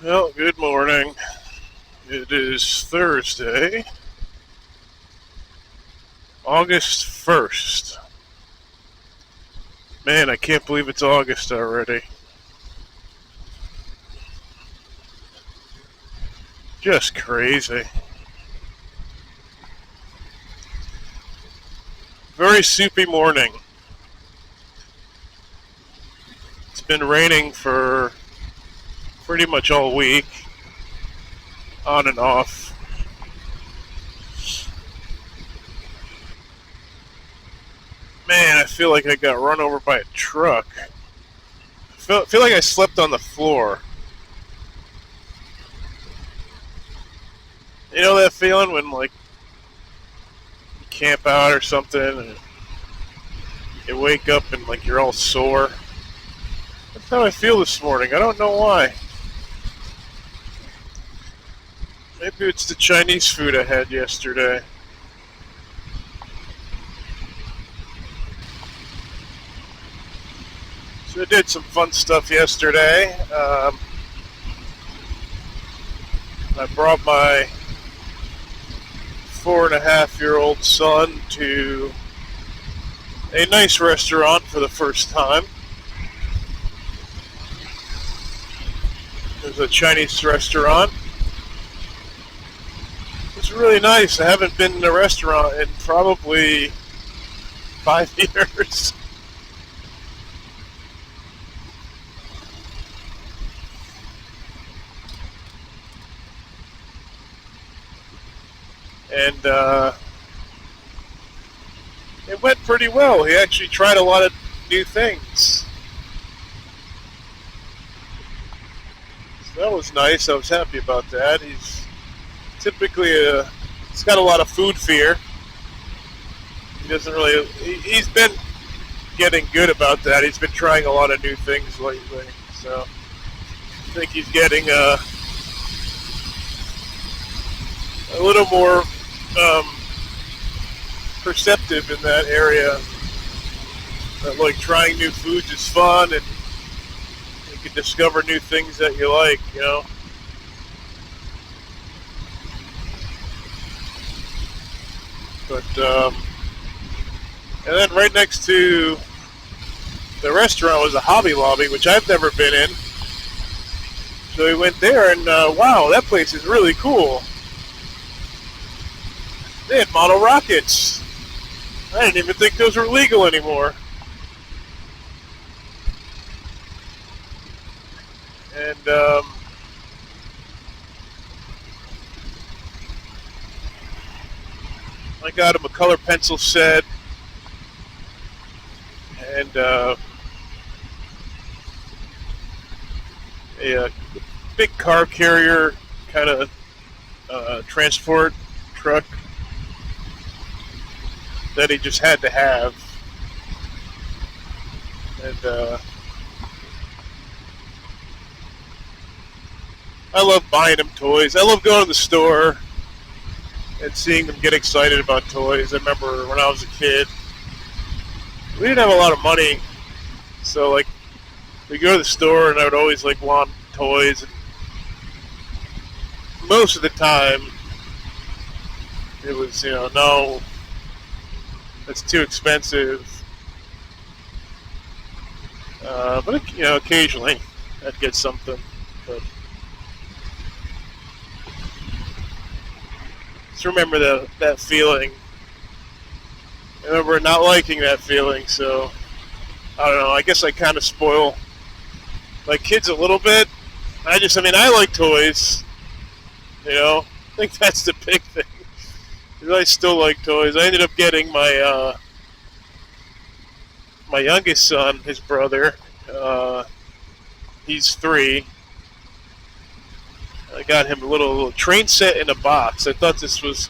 Well, good morning. It is Thursday, August 1st. Man, I can't believe it's August already. Just crazy. Very soupy morning. It's been raining for pretty much all week, on and off. Man, I feel like I got run over by a truck. I feel like I slept on the floor. You know that feeling when, like, you camp out or something and you wake up and, like, you're all sore? That's how I feel this morning. I don't know why. Maybe it's the Chinese food I had yesterday. So I did some fun stuff yesterday. I brought my 4.5-year-old son to a nice restaurant for the first time. It was a Chinese restaurant. It's really nice. I haven't been in a restaurant in probably 5 years. And it went pretty well. He actually tried a lot of new things. So that was nice. I was happy about that. He's typically he's got a lot of food fear. He doesn't really. He's been getting good about that. He's been trying a lot of new things lately. So I think he's getting a little more perceptive in that area. Like trying new foods is fun, and you can discover new things that you like, you know. But and then right next to the restaurant was a Hobby Lobby, which I've never been in. So we went there, and wow, that place is really cool. They had model rockets. I didn't even think those were legal anymore. And I got him a color pencil set and a big car carrier kind of transport truck that he just had to have. And I love buying him toys. I love going to the store and seeing them get excited about toys. I remember when I was a kid, we didn't have a lot of money, so like we go to the store and I would always like want toys. And most of the time, it was, you know, no, that's too expensive. But you know, occasionally I'd get something. But just remember that feeling. I remember not liking that feeling, so I don't know. I guess I kind of spoil my kids a little bit. I like toys. You know, I think that's the big thing. I still like toys. I ended up getting my my youngest son, his brother. He's 3. I got him a little train set in a box. I thought it was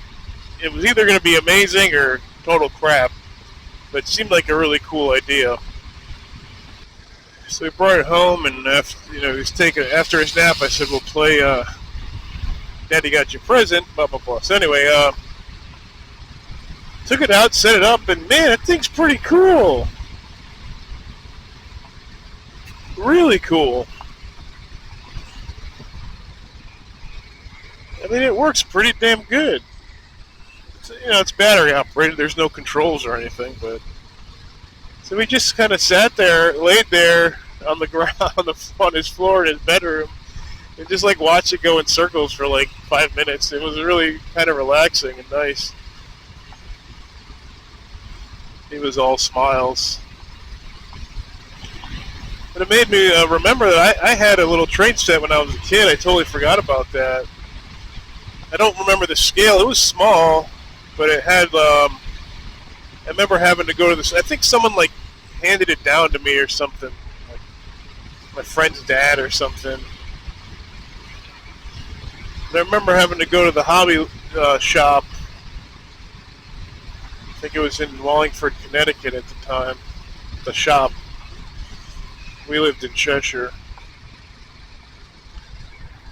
either going to be amazing or total crap, but it seemed like a really cool idea. So we brought it home, and after, you know, after his nap, I said, "We'll play Daddy Got You a Present," blah blah blah. So anyway, took it out, set it up, and man, that thing's pretty cool. Really cool. mean, it works pretty damn good. It's battery operated. There's no controls or anything, but so we just kind of sat there, laid there on the ground on his floor in his bedroom, and just like watch it go in circles for like 5 minutes. It was really kind of relaxing and nice. He was all smiles. But it made me remember that I had a little train set when I was a kid. I totally forgot about that. I don't remember the scale. It was small, but it had, I remember having to go to this, I think someone like handed it down to me or something. Like my friend's dad or something. And I remember having to go to the hobby shop. I think it was in Wallingford, Connecticut at the time. The shop. We lived in Cheshire.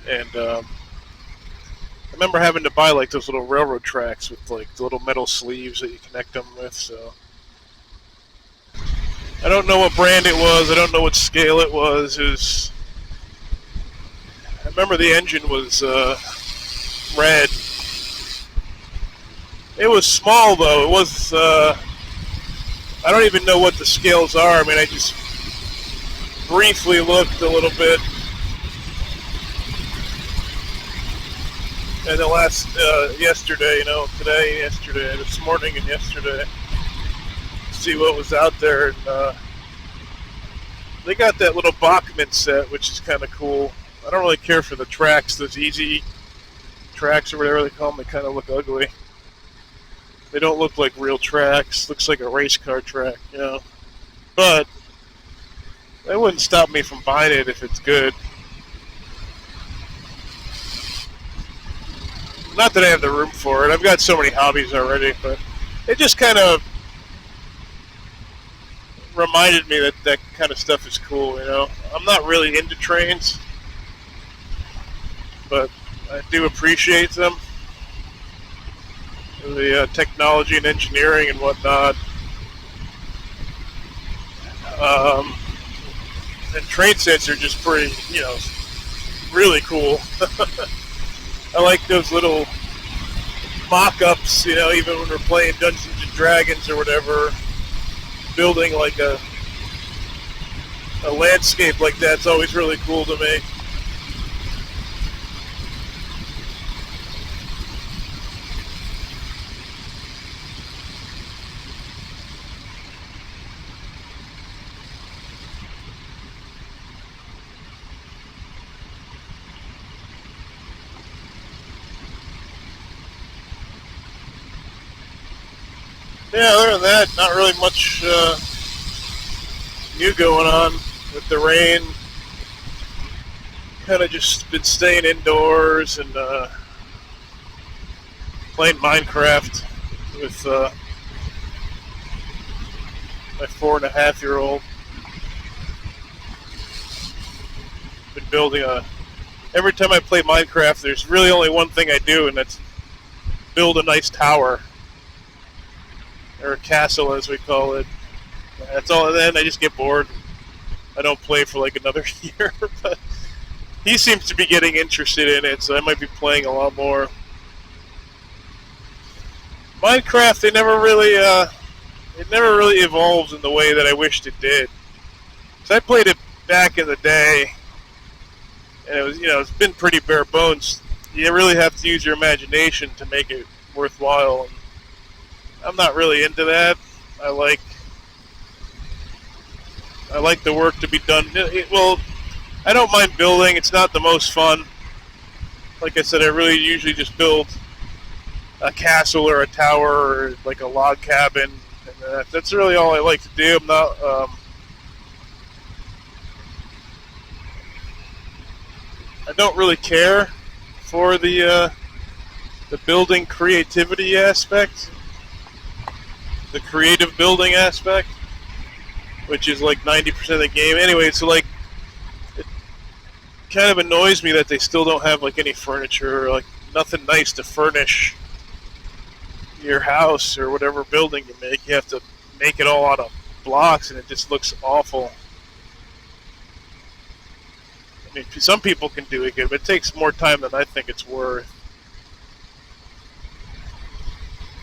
And I remember having to buy like those little railroad tracks with like the little metal sleeves that you connect them with. So I don't know what brand it was. I don't know what scale it was. I remember the engine was red. It was small though. It was. I don't even know what the scales are. I mean, I just briefly looked a little bit. And the last, yesterday, yesterday, this morning and yesterday, see what was out there. And they got that little Bachmann set, which is kind of cool. I don't really care for the tracks, those easy tracks or whatever they call them. They kind of look ugly. They don't look like real tracks. Looks like a race car track, But that wouldn't stop me from buying it if it's good. Not that I have the room for it. I've got so many hobbies already, but it just kind of reminded me that that kind of stuff is cool, I'm not really into trains, but I do appreciate them. The technology and engineering and whatnot. And train sets are just pretty, really cool. I like those little mock-ups, even when we're playing Dungeons and Dragons or whatever, building like a landscape like that's always really cool to me. Yeah, other than that, not really much new going on with the rain. Kind of just been staying indoors and playing Minecraft with my 4.5-year-old. Been building every time I play Minecraft, there's really only one thing I do, and that's build a nice tower. Or a castle, as we call it. That's all. And then I just get bored. I don't play for like another year. But he seems to be getting interested in it, so I might be playing a lot more. Minecraft, it never really evolves in the way that I wished it did. So I played it back in the day, and it was, it's been pretty bare bones. You really have to use your imagination to make it worthwhile. I'm not really into that. I like the work to be done. Well, I don't mind building. It's not the most fun. Like I said, I really usually just build a castle or a tower or like a log cabin. And that's really all I like to do. I'm not. I don't really care for the building creativity aspect. The creative building aspect, which is like 90% of the game. Anyway, so like, it kind of annoys me that they still don't have like any furniture, or like nothing nice to furnish your house or whatever building you make. You have to make it all out of blocks, and it just looks awful. I mean, some people can do it good, but it takes more time than I think it's worth.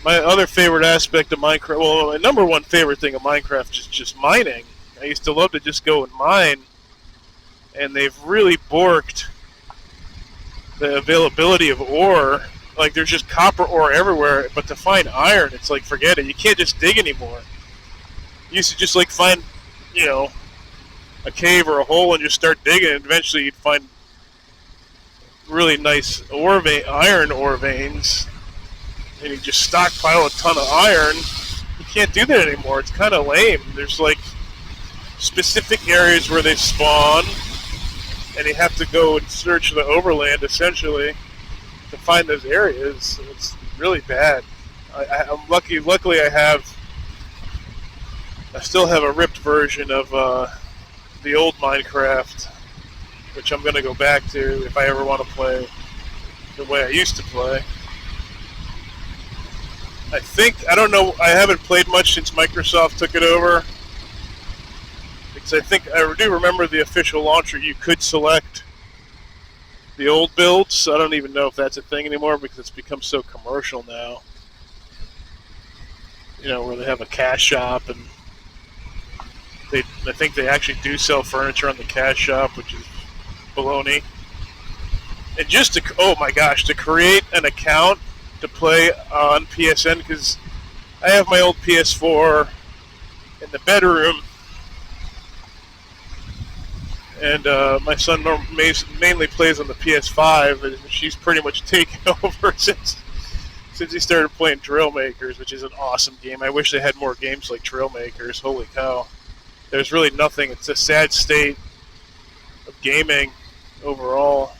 My other favorite aspect of Minecraft, well, my number one favorite thing of Minecraft is just mining. I used to love to just go and mine, and they've really borked the availability of ore. Like, there's just copper ore everywhere, but to find iron, it's like, forget it. You can't just dig anymore. You used to just, like, find, you know, a cave or a hole and just start digging, and eventually you'd find really nice iron ore veins, and you just stockpile a ton of iron. You can't do that anymore. It's kind of lame. There's, like, specific areas where they spawn, and you have to go and search the overland, essentially, to find those areas. It's really bad. I'm lucky. Luckily, I still have a ripped version of the old Minecraft, which I'm going to go back to if I ever want to play the way I used to play. I don't know, I haven't played much since Microsoft took it over. Because I do remember the official launcher, you could select the old builds. I don't even know if that's a thing anymore because it's become so commercial now. You know, where they have a cash shop, and I think they actually do sell furniture on the cash shop, which is baloney. And just to create an account to play on PSN, because I have my old PS4 in the bedroom, and my son mainly plays on the PS5, and she's pretty much taken over since he started playing Trail Makers, which is an awesome game. I wish they had more games like Trail Makers. Holy cow. There's really nothing. It's a sad state of gaming overall.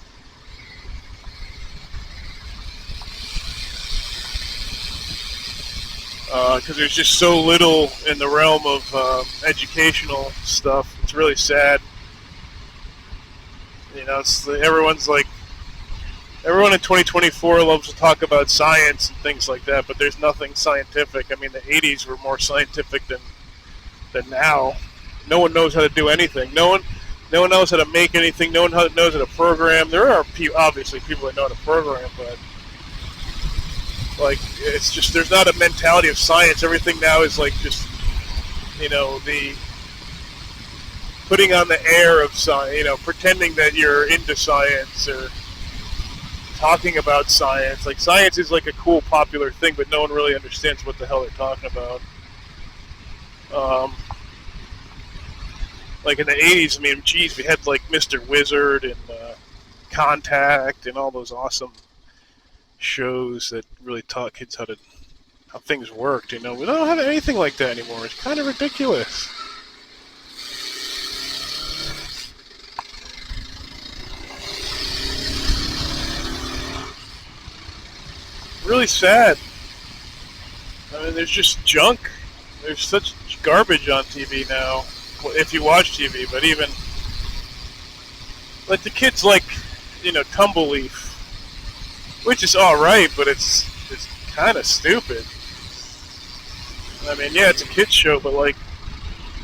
Because there's just so little in the realm of educational stuff. It's really sad. You know, everyone in 2024 loves to talk about science and things like that, but there's nothing scientific. I mean, the 80s were more scientific than now. No one knows how to do anything. No one knows how to make anything. No one knows how to program. There are obviously people that know how to program, but like, it's just, there's not a mentality of science. Everything now is like just, you know, the putting on the air of science, you know, pretending that you're into science or talking about science. Like, science is like a cool, popular thing, but no one really understands what the hell they're talking about. Like in the 80s, I mean, geez, we had like Mr. Wizard and Contact and all those awesome shows that really taught kids how things worked. You know, we don't have anything like that anymore. It's kind of ridiculous. Really sad. I mean, there's just junk. There's such garbage on TV now. If you watch TV, but even like the kids like, you know, Tumbleleaf, which is all right, but it's kind of stupid. I mean, yeah, it's a kids show, but like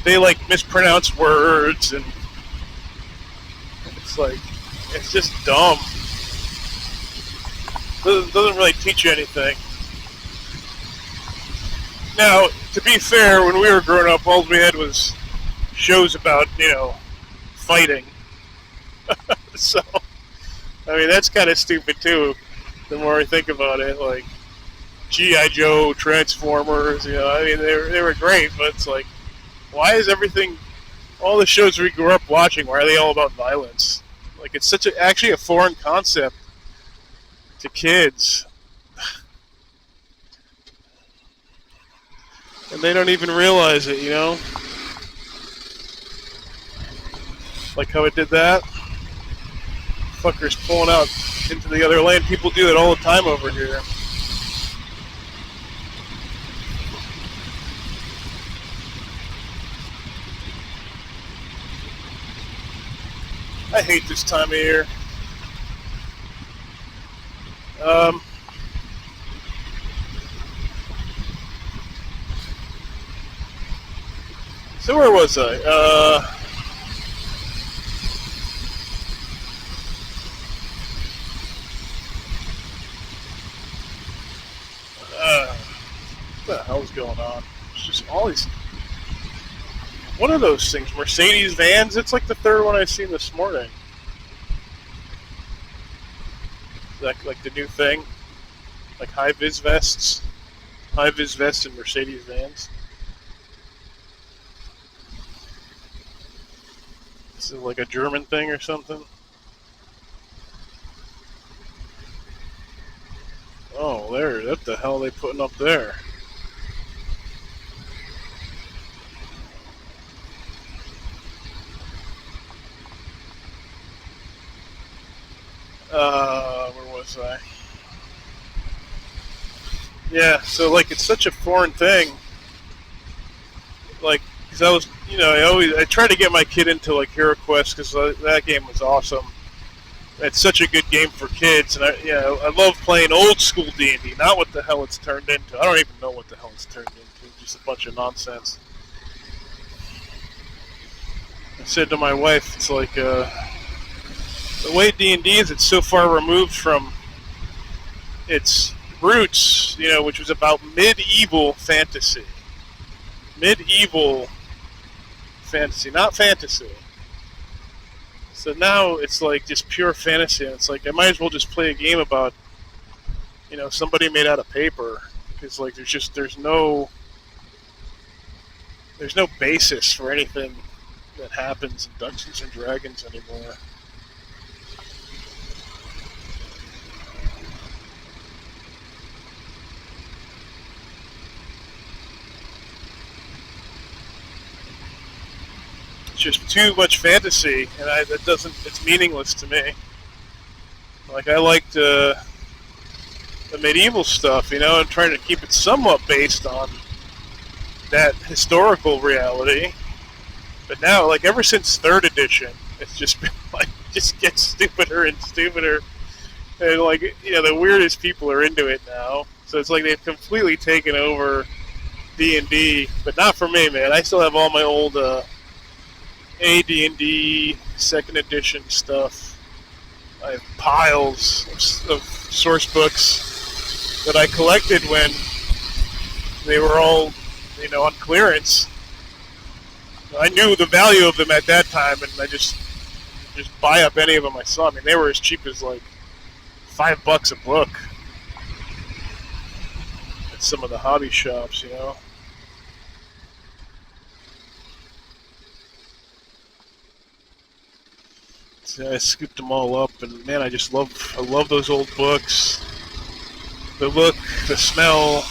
they like mispronounce words, and it's just dumb. Doesn't really teach you anything. Now, to be fair, when we were growing up, all we had was shows about, you know, fighting. So, I mean, that's kind of stupid too, the more I think about it. Like, G.I. Joe, Transformers, you know, I mean, they were great, but it's like, why is everything, all the shows we grew up watching, why are they all about violence? Like, it's actually a foreign concept to kids. And they don't even realize it, you know? Like how it did that. Fuckers pulling out into the other lane. People do that all the time over here. I hate this time of year. So where was I? was going on. It's just all these. What are those things? Mercedes vans? It's like the third one I've seen this morning. Is that like the new thing? Like high-vis vests? High-vis vests and Mercedes vans? Is it like a German thing or something? Oh, there. What the hell are they putting up there? Where was I? Yeah, so like it's such a foreign thing. Like, because I was, I tried to get my kid into like Heroquest because that game was awesome. It's such a good game for kids, and I love playing old school D&D, not what the hell it's turned into. I don't even know what the hell it's turned into. Just a bunch of nonsense. I said to my wife, it's like the way D&D is, it's so far removed from its roots, which was about medieval fantasy. Medieval fantasy, not fantasy. So now it's like just pure fantasy, and it's like I might as well just play a game about, somebody made out of paper, because like there's no basis for anything that happens in Dungeons and Dragons anymore. Just too much fantasy, and it's meaningless to me. Like, I liked the medieval stuff, and trying to keep it somewhat based on that historical reality. But now, like, ever since 3rd edition, it's just been like, just gets stupider and stupider. And like, the weirdest people are into it now. So it's like they've completely taken over D&D, but not for me, man. I still have all my old AD&D 2nd edition stuff. I have piles of source books that I collected when they were all, on clearance. I knew the value of them at that time, and I just buy up any of them I saw. I mean, they were as cheap as like $5 a book at some of the hobby shops, I scooped them all up, and man, I love those old books. The look, the smell.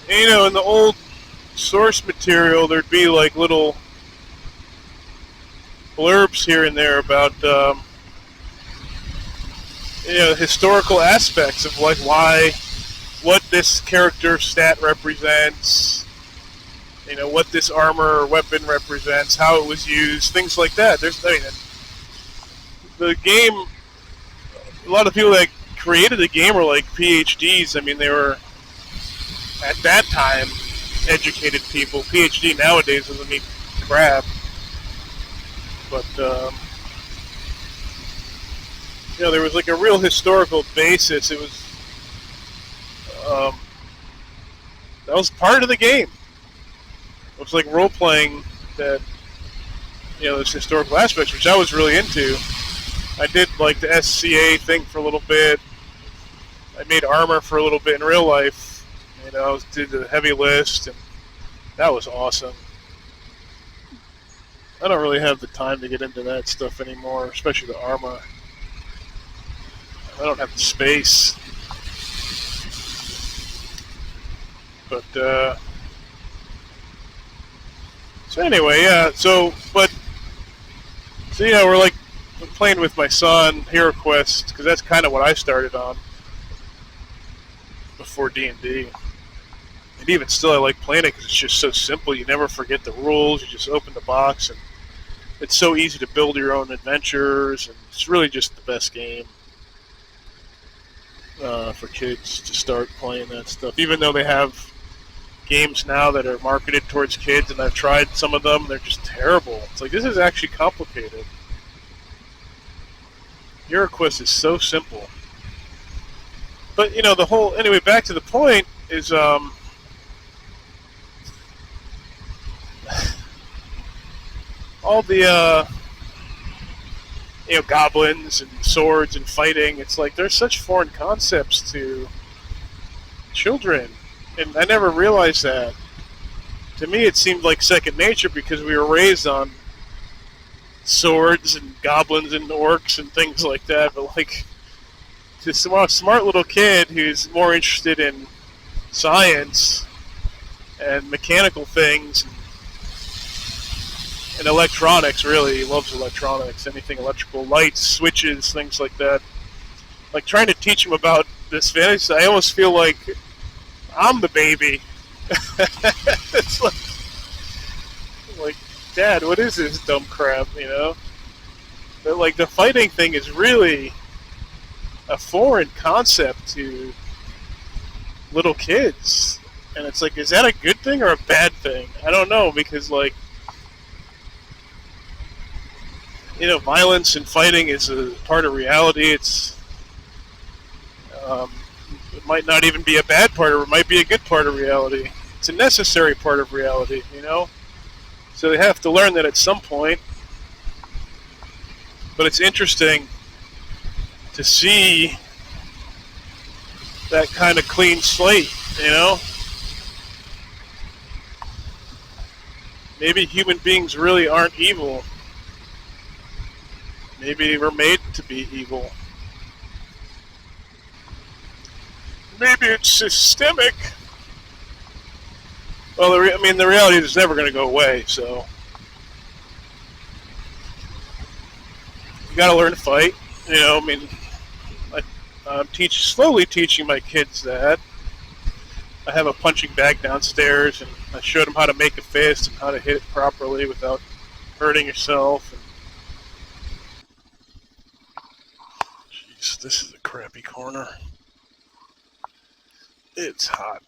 In the old source material, there'd be like little blurbs here and there about historical aspects of like what this character stat represents, what this armor or weapon represents, how it was used, things like that. The game, a lot of people that created the game were like PhDs. I mean, they were, at that time, educated people. PhD nowadays doesn't mean crap. But, there was like a real historical basis. It was, that was part of the game. It was like role-playing that, those historical aspects, which I was really into. I did like the SCA thing for a little bit. I made armor for a little bit in real life. I did the heavy list, and that was awesome. I don't really have the time to get into that stuff anymore, especially the armor. I don't have the space. But, so anyway, yeah, we're like playing with my son, Heroquest, because that's kind of what I started on before D&D. And even still, I like playing it because it's just so simple. You never forget the rules. You just open the box, and it's so easy to build your own adventures, and it's really just the best game for kids to start playing that stuff. Even though they have games now that are marketed towards kids, and I've tried some of them. They're just terrible. It's like, this is actually complicated. Heroquest is so simple. But, the whole... Anyway, back to the point is... all the... goblins and swords and fighting. It's like, they're such foreign concepts to children. And I never realized that. To me, it seemed like second nature because we were raised on swords and goblins and orcs and things like that. But like, to a smart little kid who's more interested in science and mechanical things and electronics, really, he loves electronics, anything electrical, lights, switches, things like that. Like, trying to teach him about this fantasy, I almost feel like I'm the baby. It's like, Dad, what is this dumb crap, But like, the fighting thing is really a foreign concept to little kids. And it's like, is that a good thing or a bad thing? I don't know, because like, violence and fighting is a part of reality. It's it might not even be a bad part, or it might be a good part of reality. It's a necessary part of reality, So they have to learn that at some point. But it's interesting to see that kind of clean slate, Maybe human beings really aren't evil. Maybe we're made to be evil. Maybe it's systemic. Well, the reality is never going to go away, so you got to learn to fight. I'm slowly teaching my kids that. I have a punching bag downstairs, and I showed them how to make a fist and how to hit it properly without hurting yourself. Jeez, this is a crappy corner. It's hot.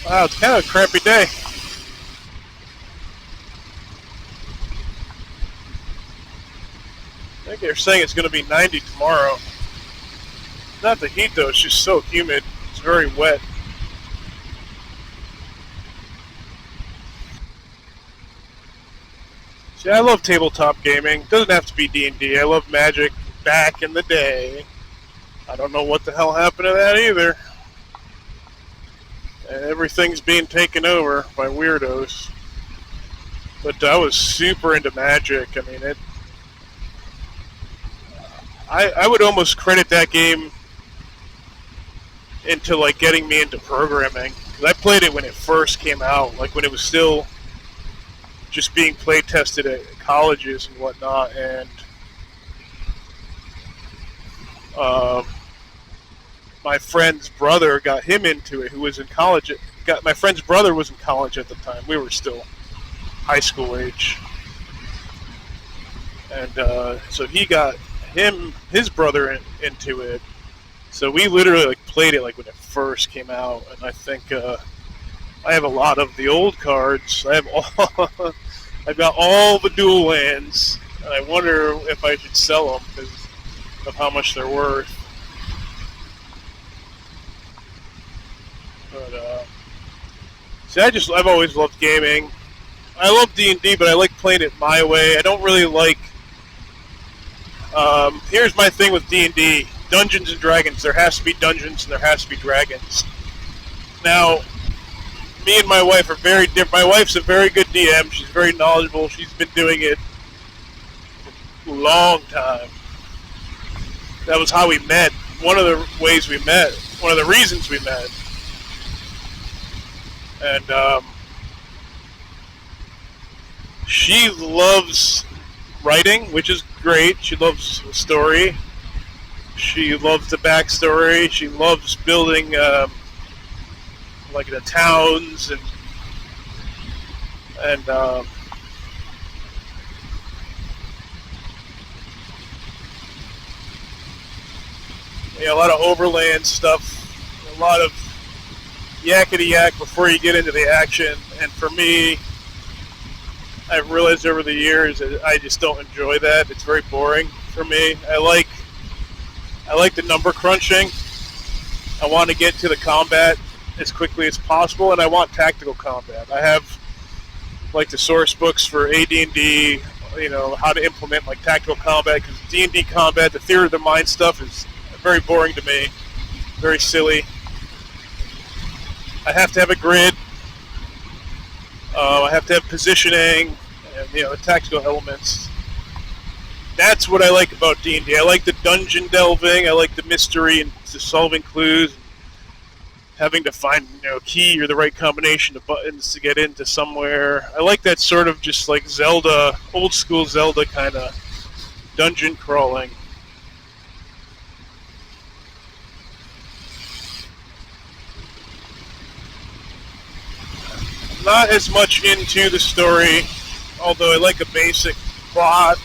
Wow, it's kind of a crappy day. I think they're saying it's going to be 90 tomorrow. Not the heat though, it's just so humid. It's very wet. See, I love tabletop gaming. It doesn't have to be D&D. I love Magic back in the day. I don't know what the hell happened to that either. Everything's being taken over by weirdos. But I was super into Magic. I mean, I would almost credit that game into like getting me into programming. 'Cause I played it when it first came out, like when it was still just being play tested at colleges and whatnot. And my friend's brother got him into it, who was in college. My friend's brother was in college at the time. We were still high school age. And so he got his brother into it. So we literally like played it like when it first came out. And I think I have a lot of the old cards. I've got all the dual lands, and I wonder if I should sell them because of how much they're worth. But see, I've always loved gaming. I love D&D, but I like playing it my way. I don't really like. Here's my thing with D&D: Dungeons and Dragons. There has to be dungeons and there has to be dragons. Now, me and my wife are very different. My wife's a very good DM. She's very knowledgeable. She's been doing it for a long time. That was how we met. One of the ways we met. One of the reasons we met. And she loves writing, which is great. She loves the story. She loves the backstory. She loves building like the towns and a lot of overland stuff, a lot of yakety yak before you get into the action. And for me, I've realized over the years that I just don't enjoy that. It's very boring for me. I like the number crunching. I want to get to the combat as quickly as possible, and I want tactical combat. I have like the source books for AD&D, how to implement like tactical combat, because D&D combat, the theater of the mind stuff is very boring to me, very silly. I have to have a grid. I have to have positioning and the tactical elements. That's what I like about D&D. I like the dungeon delving. I like the mystery and the solving clues, having to find a key or the right combination of buttons to get into somewhere. I like that sort of just like Zelda, old school Zelda kind of dungeon crawling. Not as much into the story, although I like a basic plot.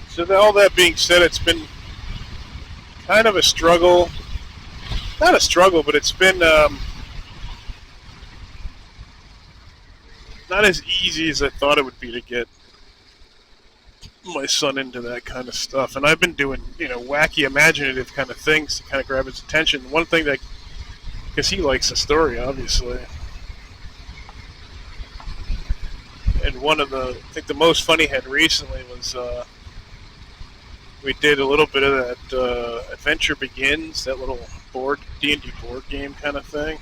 So all that being said, it's been kind of a struggle. Not a struggle, but it's been not as easy as I thought it would be to get my son into that kind of stuff. And I've been doing, wacky, imaginative kind of things to kind of grab his attention. One thing that, because he likes the story, obviously. And one of I think the most fun he had recently was, we did a little bit of that Adventure Begins, that little D&D board game kind of thing.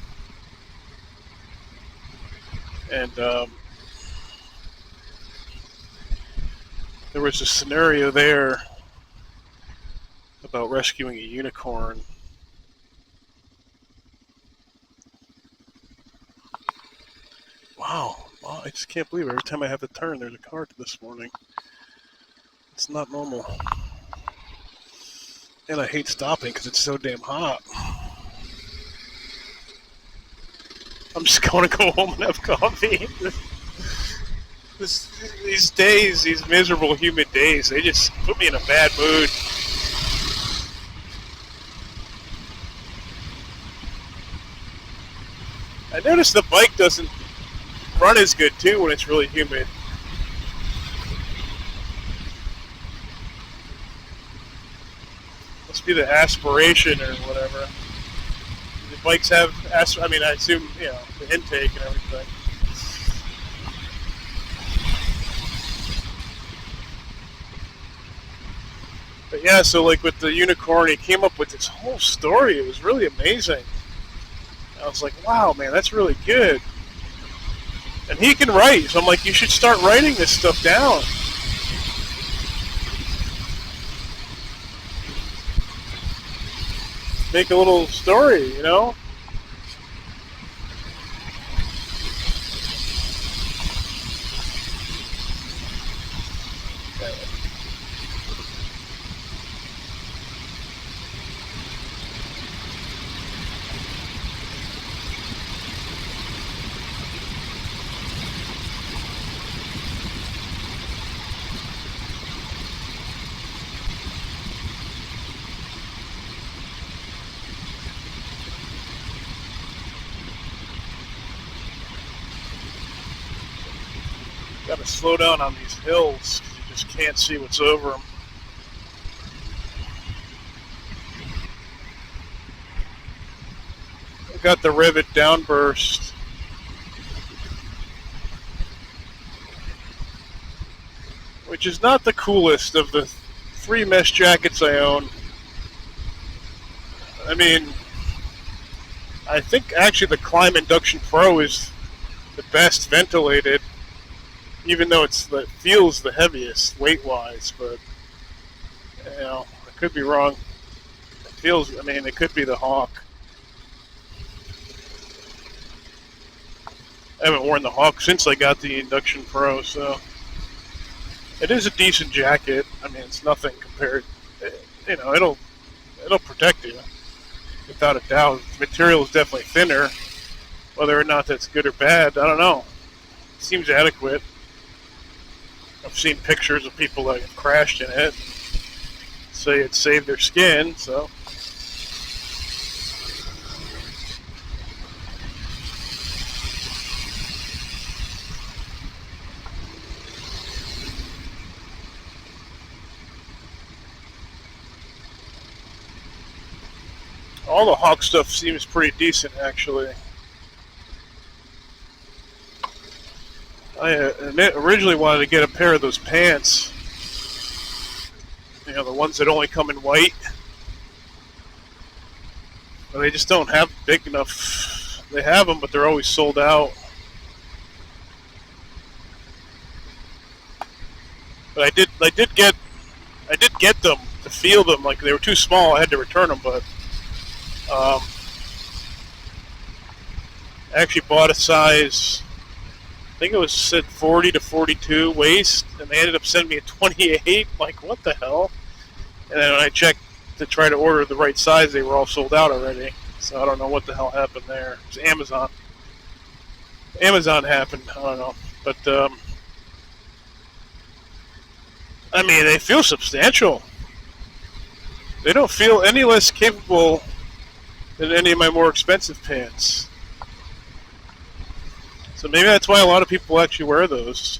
And there was a scenario there about rescuing a unicorn. Wow, I just can't believe it. Every time I have to turn, there's a car this morning. It's not normal. And I hate stopping because it's so damn hot. I'm just going to go home and have coffee. These days, these miserable, humid days, they just put me in a bad mood. I noticed the bike doesn't run as good, too, when it's really humid. Must be the aspiration or whatever. The bikes have, I assume, the intake and everything. But yeah, so like with the unicorn, he came up with this whole story. It was really amazing. I was like, wow, man, that's really good. And he can write, so I'm like, you should start writing this stuff down. Make a little story, Got to slow down on these hills because you just can't see what's over them. I've got the rivet downburst. Which is not the coolest of the 3 mesh jackets I own. I think actually the Climb Induction Pro is the best ventilated, even though it feels the heaviest weight-wise, but, I could be wrong. It could be the Hawk. I haven't worn the Hawk since I got the Induction Pro, so it is a decent jacket. It's nothing compared, it'll protect you. without a doubt. The material is definitely thinner. Whether or not that's good or bad, I don't know. It seems adequate. I've seen pictures of people that have crashed in it, say it saved their skin, so. All the Hawk stuff seems pretty decent, actually. I originally wanted to get a pair of those pants. You know, the ones that only come in white. But they just don't have big enough. They have them, but they're always sold out. But I did get them to feel them. Like, they were too small. I had to return them, but I actually bought a size, I think it was said 40 to 42 waist, and they ended up sending me a 28. Like, what the hell? And then when I checked to try to order the right size, they were all sold out already. So I don't know what the hell happened there. It was Amazon. Amazon happened. I don't know. But, I mean, they feel substantial. They don't feel any less capable than any of my more expensive pants. So maybe that's why a lot of people actually wear those.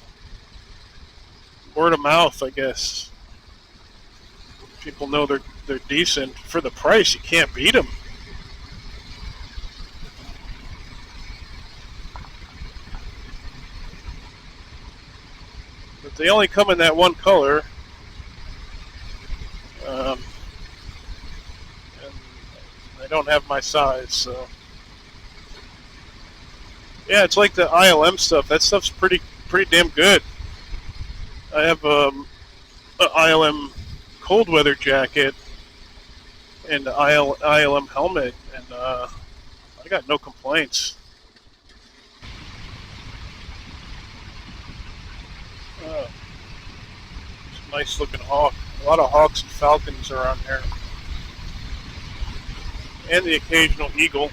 Word of mouth, I guess. People know they're decent. For the price, you can't beat them. But they only come in that one color. And they don't have my size, so. Yeah, it's like the ILM stuff. That stuff's pretty damn good. I have an ILM cold weather jacket and an ILM helmet, and I got no complaints. It's a nice looking hawk. A lot of hawks and falcons are on there, and the occasional eagle.